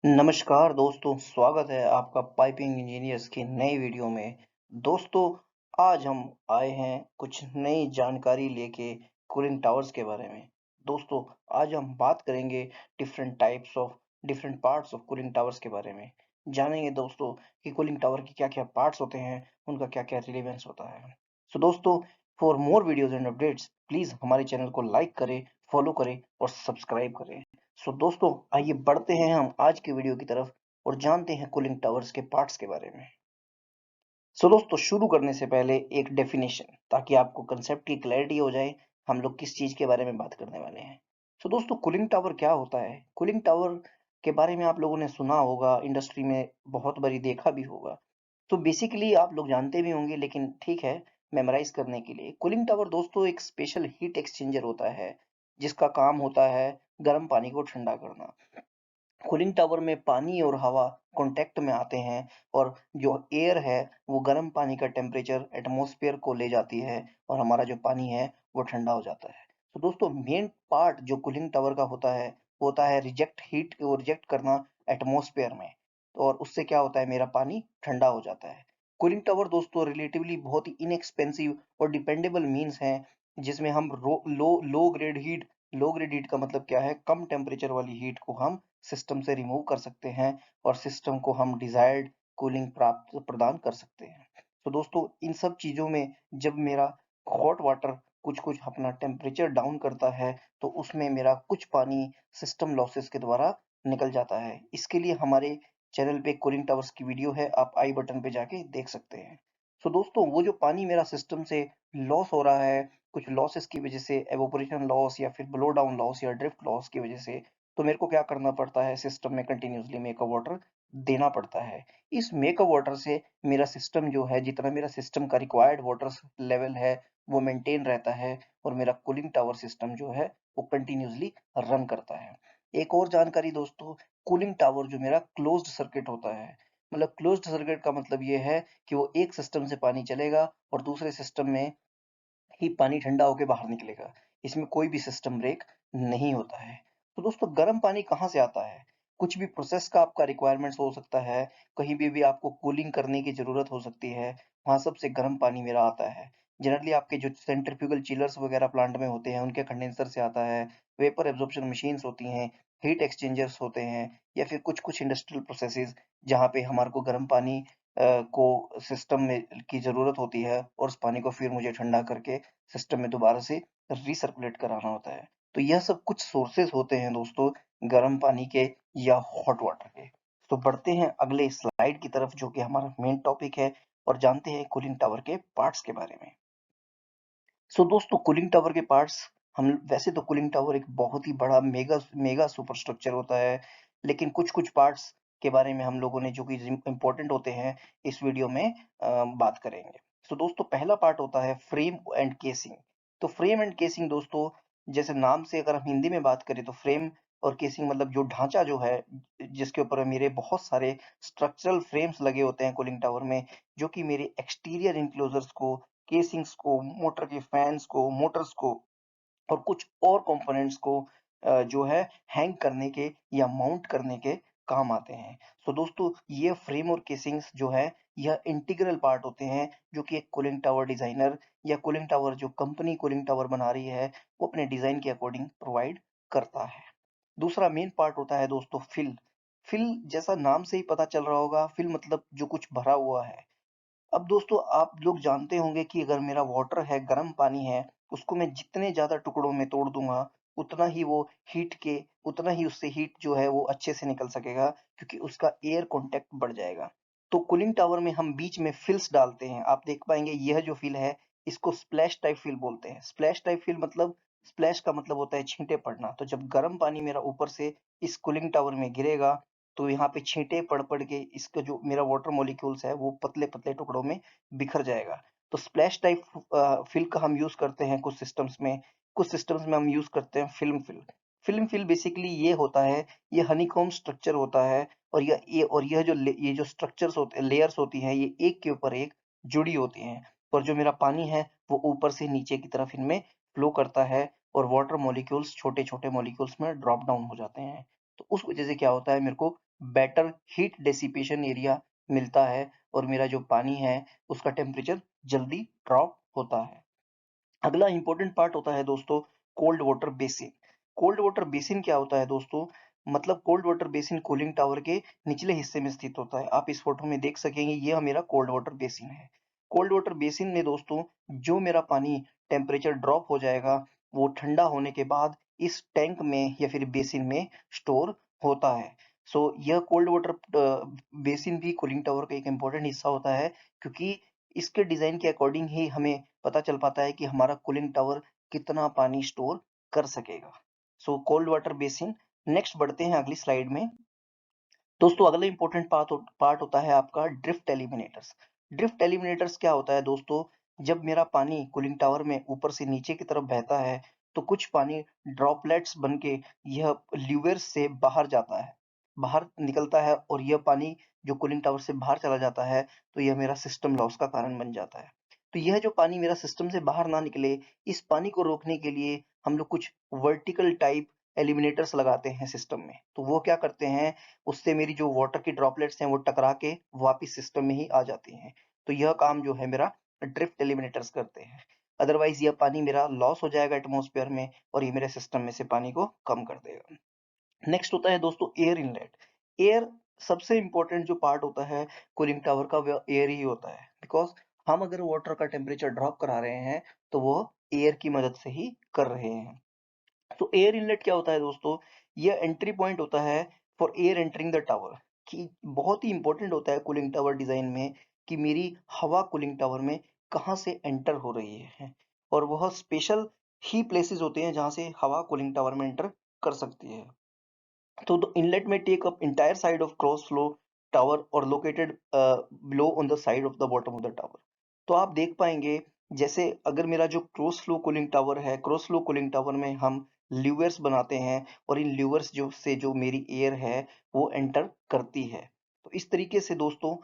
नमस्कार दोस्तों, स्वागत है आपका पाइपिंग इंजीनियर्स की नई वीडियो में। दोस्तों, आज हम आए हैं कुछ नई जानकारी लेके कूलिंग टावर्स के बारे में। दोस्तों, आज हम बात करेंगे different parts of cooling towers के बारे में। जानेंगे दोस्तों कि कूलिंग टावर के क्या-क्या पार्ट्स होते हैं, उनका क्या-क्या रिलेवेंस होता है। सो दोस्तों, for more videos and updates, please हमारे चैनल को लाइक करें, फॉलो करें और सब्सक्राइब करें। दोस्तों, आइए बढ़ते हैं हम आज की वीडियो की तरफ और जानते हैं कूलिंग टावर्स के पार्ट्स के बारे में। दोस्तों, शुरू करने से पहले एक डेफिनेशन, ताकि आपको कंसेप्ट की क्लैरिटी हो जाए हम लोग किस चीज के बारे में बात करने वाले हैं। दोस्तों, कूलिंग टावर क्या होता है? कूलिंग टावर के बारे में आप लोगों ने सुना होगा, इंडस्ट्री में बहुत बारी देखा भी होगा। तो बेसिकली आप लोग जानते भी होंगे, लेकिन ठीक है, मेमोराइज करने के लिए कूलिंग टावर दोस्तों एक स्पेशल हीट एक्सचेंजर होता है, जिसका काम होता है गर्म पानी को ठंडा करना। कूलिंग टावर में पानी और हवा कांटेक्ट में आते हैं और जो एयर है वो गर्म पानी का टेम्परेचर एटमॉस्फेयर को ले जाती है और हमारा जो पानी है वो ठंडा हो जाता है। तो दोस्तों, मेन पार्ट जो कूलिंग टावर का होता है वो होता है रिजेक्ट हीट को रिजेक्ट करना एटमॉस्फेयर में। और उससे क्या होता है, मेरा पानी ठंडा हो जाता है। कूलिंग टावर दोस्तों रिलेटिवली बहुत ही इनएक्सपेंसिव और डिपेंडेबल मींस है, जिसमें हम लो ग्रेड हीट का मतलब क्या है, कम टेम्परेचर वाली हीट को हम सिस्टम से रिमूव कर सकते हैं और सिस्टम को हम डिजायर्ड कूलिंग प्राप्त प्रदान कर सकते हैं। तो दोस्तों, इन सब चीजों में जब मेरा हॉट वाटर कुछ कुछ अपना टेम्परेचर डाउन करता है, तो उसमें मेरा कुछ पानी सिस्टम लॉसेस के द्वारा निकल जाता है। इसके लिए हमारे चैनल पे कूलिंग टावर्स की वीडियो है, आप आई बटन पे जाके देख सकते हैं। दोस्तों, वो जो पानी मेरा सिस्टम से लॉस हो रहा है, कुछ लॉसेस की वजह से, एवोपोरेशन लॉस या फिर ब्लो डाउन लॉस या ड्रिफ्ट लॉस की वजह से, तो मेरे को क्या करना पड़ता है, सिस्टम में कंटिन्यूअसली मेकअप वाटर देना पड़ता है। इस मेकअप वाटर से मेरा सिस्टम जो है, जितना मेरा सिस्टम का रिक्वायर्ड वाटर लेवल है वो मेंटेन रहता है और मेरा कूलिंग टावर सिस्टम जो है वो कंटिन्यूअसली रन करता है। एक और जानकारी दोस्तों, कूलिंग टावर जो मेरा क्लोज्ड सर्किट होता है। मतलब क्लोज्ड सर्किट का मतलब ये है कि वो एक सिस्टम से पानी चलेगा और दूसरे सिस्टम में ही पानी ठंडा होके बाहर निकलेगा। इसमें कोई भी सिस्टम ब्रेक नहीं होता है। तो दोस्तों, गर्म पानी कहाँ से आता है? कुछ भी प्रोसेस का आपका रिक्वायरमेंट्स हो सकता है, कहीं भी आपको कूलिंग करने की ज़रूरत हो सकती है, वहाँ सबसे गर्म पानी मेरा आता है। जनरली आपके जो सेंट्रीफ्यूगल चिलर्स वगैरह प्लांट में होते हैं, उनके कंडेंसर से आता है, वेपर एब्जॉर्प्शन मशीन्स होती हैं, हीट एक्सचेंजर्स होते हैं या फिर कुछ-कुछ इंडस्ट्रियल प्रोसेसेस जहाँ पे हमारे को गर्म पानी को सिस्टम में की ज़रूरत होती है और उस पानी को फिर मुझे ठंडा करके सिस्टम में दोबारा से रीसर्कुलेट कराना होता है। तो यह सब कुछ सोर्सेस होते हैं दोस्तों गर्म पानी के या हॉट वाटर के। तो बढ़ते हैं अगले स्लाइड की तरफ, जो कि हमारा मेन टॉपिक है, और जानते हैं कूलिंग टावर के पार्ट्स के बारे में। दोस्तों, कूलिंग टावर के पार्ट्स, हम वैसे तो कूलिंग टावर एक बहुत ही बड़ा मेगा मेगा सुपर स्ट्रक्चर होता है, लेकिन कुछ-कुछ पार्ट्स के बारे में हम लोगों ने, जो कि इम्पोर्टेंट होते हैं, इस वीडियो में बात करेंगे। दोस्तों, पहला पार्ट होता है फ्रेम एंड केसिंग। तो फ्रेम एंड केसिंग दोस्तों, जैसे नाम से अगर हम हिंदी में बात करें तो फ्रेम और केसिंग मतलब जो ढांचा जो है, जिसके ऊपर मेरे बहुत सारे स्ट्रक्चरल फ्रेम्स लगे होते हैं कूलिंग टावर में, जो कि मेरे एक्सटीरियर एंक्लोजर्स को, केसिंग्स को, मोटर के फैन्स को, मोटर्स को और कुछ और कंपोनेंट्स को जो है हैंग करने के या माउंट करने के काम आते हैं। दोस्तों, ये फ्रेम और केसिंग्स जो है, यह इंटीग्रल पार्ट होते हैं, जो कि एक कूलिंग टावर डिजाइनर या कूलिंग टावर जो कंपनी कूलिंग टावर बना रही है, वो अपने डिजाइन के अकॉर्डिंग प्रोवाइड करता है। दूसरा मेन पार्ट होता है दोस्तों फिल। फिल जैसा नाम से ही पता चल रहा होगा, फिल मतलब जो कुछ भरा हुआ है। अब दोस्तों, आप लोग जानते होंगे कि अगर मेरा वाटर है, गर्म पानी है, उसको मैं जितने ज़्यादा टुकड़ों में तोड़ दूँगा, उतना ही वो हीट के उतना ही उससे हीट जो है वो अच्छे से निकल सकेगा, क्योंकि उसका एयर कॉन्टैक्ट बढ़ जाएगा। तो कूलिंग टावर में हम बीच में फिल्स डालते हैं। आप देख पाएँगे यह जो फिल है, इसको स्प्लैश टाइप फिल बोलते हैं। स्प्लैश टाइप फिल मतलब, स्प्लैश का मतलब होता है छींटे पड़ना। तो जब गर्म पानी मेरा ऊपर से इस कूलिंग टावर में गिरेगा, तो यहाँ पे छींटे पड़ के इसका जो मेरा वाटर मॉलिक्यूल्स है वो पतले-पतले टुकड़ों में बिखर जाएगा। तो स्प्लैश टाइप फिल का हम यूज़ करते हैं कुछ सिस्टम्स में हम यूज़ करते हैं film fill. Film fill basically ये होता है, ये हनीकॉम्ब स्ट्रक्चर होता है और ये जो स्ट्रक्चर्स होते हैं, लेयर्स होती हैं, ये एक के ऊपर एक जुड़ी होती हैं। और जो मेरा पानी है वो ऊपर से नीचे की तरफ इनमें फ्लो करता है और वाटर मॉलिक्यूल्स छोटे-छोटे मॉलिक्यूल्स में ड्रॉप डाउन हो जाते हैं। तो उस वजह से क्या होता है, मेरे को बेटर हीट डेसिपेशन एरिया मिलता है और मेरा जो पानी है उसका टेम्परेचर जल्दी ड्रॉप होता है। अगला इंपॉर्टेंट पार्ट होता है दोस्तों cold water basin. Cold water basin क्या होता है दोस्तों? मतलब cold water basin cooling tower के निचले हिस्से में स्थित होता है। आप इस फोटो में देख सकेंगे, ये मेरा कोल्ड वाटर बेसिन है। कोल्ड वाटर बेसिन में दोस्तों जो मेरा पानी टेम्परेचर ड्रॉप हो जाएगा वो ठंडा होने के बाद इस टैंक में या फिर बेसिन में स्टोर होता है। यह कोल्ड वाटर बेसिन भी कूलिंग टावर का एक इम्पोर्टेंट हिस्सा होता है, क्योंकि इसके डिजाइन के अकॉर्डिंग ही हमें पता चल पाता है कि हमारा कूलिंग टावर कितना पानी स्टोर कर सकेगा। Cold water basin. नेक्स्ट बढ़ते हैं अगली स्लाइड में। दोस्तों अगला इंपॉर्टेंट पार्ट होता है आपका ड्रिफ्ट एलिमिनेटर्स। ड्रिफ्ट एलिमिनेटर्स क्या होता है दोस्तों? जब मेरा पानी कूलिंग टावर में ऊपर से नीचे की तरफ बहता है तो कुछ पानी ड्रॉपलेट्स बन के यह ल्यूवेर्स से बाहर जाता है, बाहर निकलता है, और यह पानी जो कूलिंग टावर से बाहर चला जाता है तो यह मेरा सिस्टम लॉस का कारण बन जाता है। तो यह जो पानी मेरा सिस्टम से बाहर ना निकले, इस पानी को रोकने के लिए हम लोग कुछ वर्टिकल टाइप एलिमिनेटर्स लगाते हैं सिस्टम में। तो वो क्या करते हैं, उससे मेरी जो वाटर की ड्रॉपलेट्स हैं वो टकरा के वापिस सिस्टम में ही आ जाती हैं। तो यह काम जो है मेरा ड्रिफ्ट एलिमिनेटर्स करते हैं। अदरवाइज यह पानी मेरा लॉस हो जाएगा एटमॉस्फेयर में और ये मेरे सिस्टम में से पानी को कम कर देगा। नेक्स्ट होता है दोस्तों एयर इनलेट। एयर सबसे इंपॉर्टेंट जो पार्ट होता है कूलिंग टावर का, वह एयर ही होता है। बिकॉज हम अगर वाटर का टेम्परेचर ड्रॉप करा रहे हैं तो वो एयर की मदद से ही कर रहे हैं। तो एयर इनलेट क्या होता है दोस्तों? यह एंट्री पॉइंट होता है for air entering the tower. कि बहुत ही इंपॉर्टेंट होता है कूलिंग टावर डिजाइन में कि मेरी हवा कूलिंग टावर में कहाँ से एंटर हो रही है, और वह स्पेशल ही प्लेसेस होते हैं जहाँ से हवा कूलिंग टावर में एंटर कर सकती है। So the inlet may take up entire side of cross flow tower or located below on the side of the bottom of the tower. तो आप देख पाएंगे, जैसे अगर मेरा जो क्रॉस फ्लो कूलिंग टावर है, क्रॉस फ्लो कूलिंग टावर में हम ल्यूवर्स बनाते हैं और इन ल्यूवर्स जो मेरी एयर है वो एंटर करती है। तो इस तरीके से दोस्तों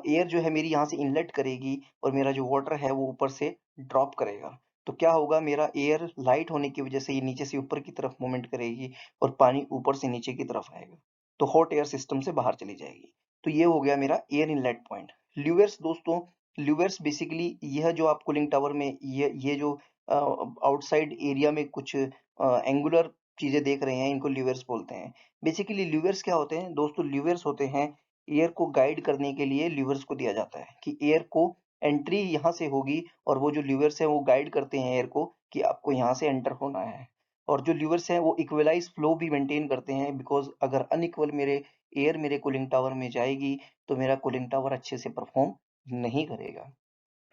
एयर जो है मेरी यहाँ से इनलेट करेगी और मेरा जो वाटर है वो ऊपर से ड्रॉप करेगा। तो क्या होगा, मेरा एयर लाइट होने की वजह से ये नीचे से ऊपर की तरफ मूवमेंट करेगी और पानी ऊपर से नीचे की तरफ आएगा, तो हॉट एयर सिस्टम से बाहर चली जाएगी। तो ये हो गया मेरा एयर इनलेट पॉइंट। ल्यूवेर्स दोस्तों, ल्यूवेर्स बेसिकली यह जो आप कूलिंग टावर में ये जो आउटसाइड एरिया में कुछ एंगुलर चीजें देख रहे हैं, इनको ल्यूवेर्स बोलते हैं। बेसिकली ल्यूवेर्स क्या होते हैं दोस्तों? ल्यूवेर्स होते हैं, एयर को गाइड करने के लिए ल्यूवेर्स को दिया जाता है कि एयर को एंट्री यहाँ से होगी, और वो जो ल्यूवेर्स है वो गाइड करते हैं एयर को कि आपको यहाँ से एंटर होना है। और जो ल्यूवर्स हैं वो इक्वलाइज फ्लो भी मेंटेन करते हैं, बिकॉज अगर अनइक्वल मेरे एयर मेरे कूलिंग टावर में जाएगी तो मेरा कूलिंग टावर अच्छे से परफॉर्म नहीं करेगा।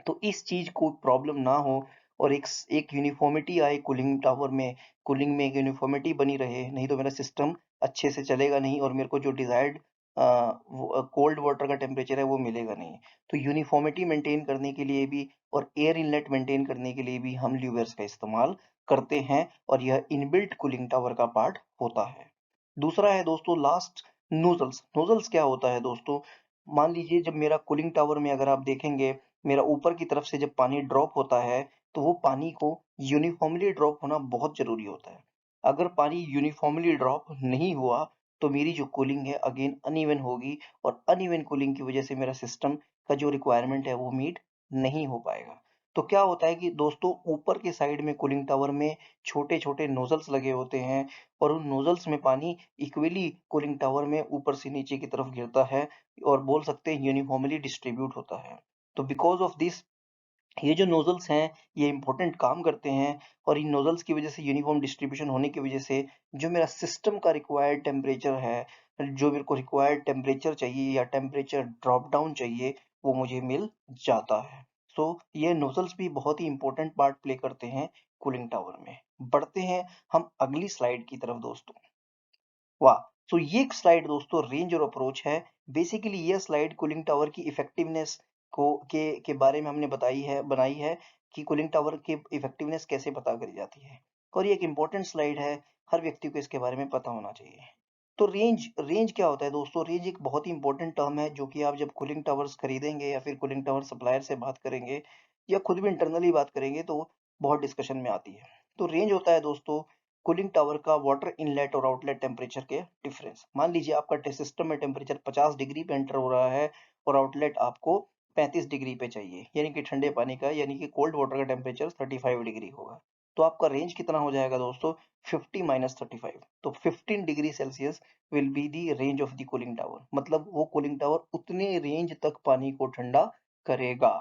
तो इस चीज को प्रॉब्लम ना हो और एक यूनिफॉर्मिटी आए कूलिंग टावर में, कूलिंग में एक यूनिफॉर्मिटी बनी रहे, नहीं तो मेरा सिस्टम अच्छे से चलेगा नहीं और मेरे को जो डिजायर्ड कोल्ड वाटर का टेम्परेचर है वो मिलेगा नहीं। तो यूनिफॉर्मिटी मेंटेन करने के लिए भी और एयर इनलेट मेंटेन करने के लिए भी हम ल्यूवेर्स का इस्तेमाल करते हैं और यह इनबिल्ट कूलिंग टावर का पार्ट होता है। दूसरा है दोस्तों लास्ट, नोजल्स। नोजल्स क्या होता है दोस्तों? मान लीजिए जब मेरा कूलिंग टावर में अगर आप देखेंगे, मेरा ऊपर की तरफ से जब पानी ड्रॉप होता है तो वो पानी को यूनिफॉर्मली ड्रॉप होना बहुत जरूरी होता है। अगर पानी यूनिफॉर्मली ड्रॉप नहीं हुआ तो मेरी जो कूलिंग है अगेन अनइवन होगी, और अनइवन कूलिंग की वजह से मेरा सिस्टम का जो रिक्वायरमेंट है वो मीट नहीं हो पाएगा। तो क्या होता है कि दोस्तों ऊपर के साइड में कूलिंग टावर में छोटे छोटे नोजल्स लगे होते हैं, और उन नोजल्स में पानी इक्वली कूलिंग टावर में ऊपर से नीचे की तरफ गिरता है, और बोल सकते हैं यूनिफॉर्मली डिस्ट्रीब्यूट होता है। तो बिकॉज ऑफ दिस, ये जो नोजल्स हैं ये इंपॉर्टेंट काम करते हैं, और इन नोजल्स की वजह से यूनिफॉर्म डिस्ट्रीब्यूशन होने की वजह से जो मेरा सिस्टम का रिक्वायर्ड टेम्परेचर है, जो मेरे को रिक्वायर्ड टेम्परेचर चाहिए या टेम्परेचर ड्रॉप डाउन चाहिए, वो मुझे मिल जाता है। ये नोजल्स भी बहुत ही इंपॉर्टेंट पार्ट प्ले करते हैं कूलिंग टावर में। बढ़ते हैं हम अगली स्लाइड की तरफ दोस्तों। वाह! ये एक स्लाइड दोस्तों रेंज और अप्रोच है। बेसिकली यह स्लाइड कूलिंग टावर की इफेक्टिवनेस के बारे में हमने बनाई है कि कूलिंग टावर की इफेक्टिवनेस कैसे पता करी जाती है। और ये एक इम्पोर्टेंट स्लाइड है, हर व्यक्ति को इसके बारे में पता होना चाहिए। तो रेंज रेंज क्या होता है दोस्तों? रेंज एक बहुत ही इंपॉर्टेंट टर्म है जो कि आप जब कूलिंग टावर्स खरीदेंगे या फिर कूलिंग टावर सप्लायर से बात करेंगे या खुद भी इंटरनली बात करेंगे तो बहुत डिस्कशन में आती है। तो रेंज होता है दोस्तों कूलिंग टावर का वाटर इनलेट और आउटलेट टेम्परेचर के डिफरेंस। मान लीजिए आपका सिस्टम में टेम्परेचर 50 डिग्री पे एंटर हो रहा है और आउटलेट आपको 35 डिग्री पे चाहिए, यानी कि ठंडे पानी का, यानी कि कोल्ड वाटर का टेम्परेचर 35 डिग्री होगा। तो आपका रेंज कितना हो जाएगा दोस्तों? 50 माइनस 35। तो 15 degree Celsius will be the range of the cooling tower, मतलब वो कूलिंग टावर उतने रेंज तक पानी को ठंडा करेगा।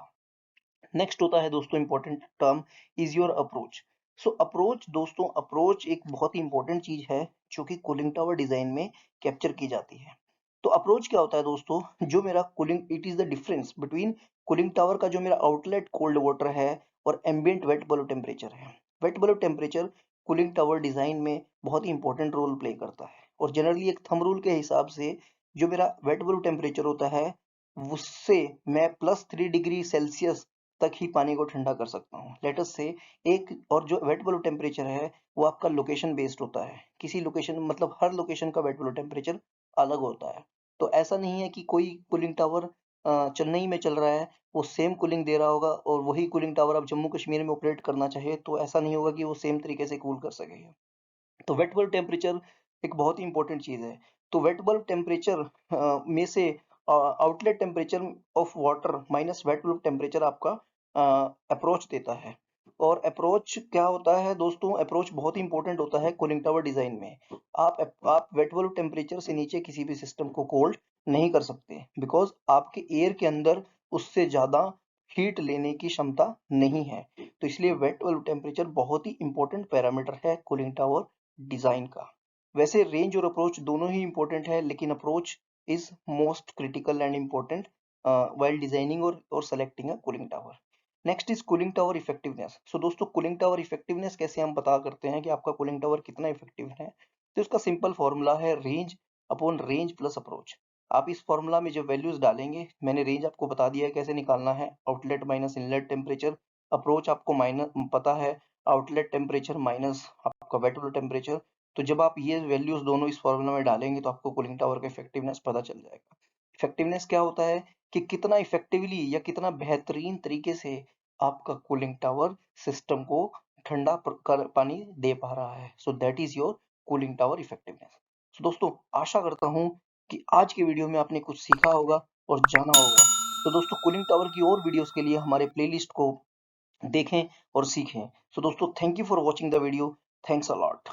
नेक्स्ट होता है दोस्तों important term, is your approach. So approach दोस्तों, अप्रोच एक बहुत ही इंपॉर्टेंट चीज है जो कि कूलिंग टावर डिजाइन में कैप्चर की जाती है। तो अप्रोच क्या होता है दोस्तों? जो मेरा cooling, it is the difference between cooling tower का जो मेरा आउटलेट कोल्ड वाटर है और एम्बिएंट वेट बल्ब टेम्परेचर है। Wet bulb temperature cooling tower design में बहुत ही इंपॉर्टेंट रोल प्ले करता है, और जनरली एक थंब रूल के हिसाब से जो मेरा वेट बल्ब टेम्परेचर होता है उससे मैं +3 डिग्री सेल्सियस तक ही पानी को ठंडा कर सकता हूँ। लेट अस से एक, और जो वेट बल्ब टेम्परेचर है वो आपका लोकेशन बेस्ड होता है। किसी लोकेशन, मतलब हर लोकेशन का वेट बल्ब टेम्परेचर अलग होता है। तो ऐसा नहीं है कि कोई कूलिंग टावर चेन्नई में चल रहा है वो सेम कूलिंग दे रहा होगा, और वही कूलिंग टावर आप जम्मू कश्मीर में ऑपरेट करना चाहे तो ऐसा नहीं होगा कि वो सेम तरीके से कूल कर सकेगा। तो वेट बल्ब टेम्परेचर एक बहुत ही इंपॉर्टेंट चीज है। तो वेट बल्ब टेम्परेचर में से outlet temperature of water minus wet bulb temperature आपका अप्रोच देता है। और अप्रोच क्या होता है दोस्तों? अप्रोच बहुत ही इंपॉर्टेंट होता है कूलिंग टावर डिजाइन में। आप वेट बल्ब टेम्परेचर से नीचे किसी भी सिस्टम को कोल्ड नहीं कर सकते, बिकॉज आपके एयर के अंदर उससे ज्यादा हीट लेने की क्षमता नहीं है। तो इसलिए वेट बल्ब टेम्परेचर बहुत ही इंपॉर्टेंट पैरामीटर है कूलिंग टावर डिजाइन का। वैसे रेंज और अप्रोच दोनों ही इंपॉर्टेंट है, लेकिन approach is most critical and important while designing और selecting a cooling tower. Next is cooling tower effectiveness. So दोस्तों कूलिंग टावर इफेक्टिवनेस कैसे हम पता करते हैं कि आपका कूलिंग टावर कितना इफेक्टिव है? तो इसका सिंपल फॉर्मूला है range upon range plus approach. आप इस फॉर्मूला में जो वैल्यूज डालेंगे, मैंने रेंज आपको बता दिया है कैसे निकालना है, outlet minus inlet temperature. Approach आपको माइनस पता है, आउटलेट टेम्परेचर माइनस आपका वेट बल्ब टेम्परेचर। तो जब आप ये वैल्यूज दोनों इस फॉर्मूला में डालेंगे तो आपको कूलिंग टावर का इफेक्टिवनेस पता चल जाएगा। इफेक्टिवनेस क्या होता है कि कितना इफेक्टिवली या कितना बेहतरीन तरीके से आपका कूलिंग टावर सिस्टम को ठंडा पानी दे पा रहा है। So that is your cooling tower effectiveness. So दोस्तों आशा करता हूं कि आज के वीडियो में आपने कुछ सीखा होगा और जाना होगा। तो दोस्तों कूलिंग टावर की और वीडियोस के लिए हमारे प्लेलिस्ट को देखें और सीखें। सो दोस्तों thank you for watching the video. Thanks a lot.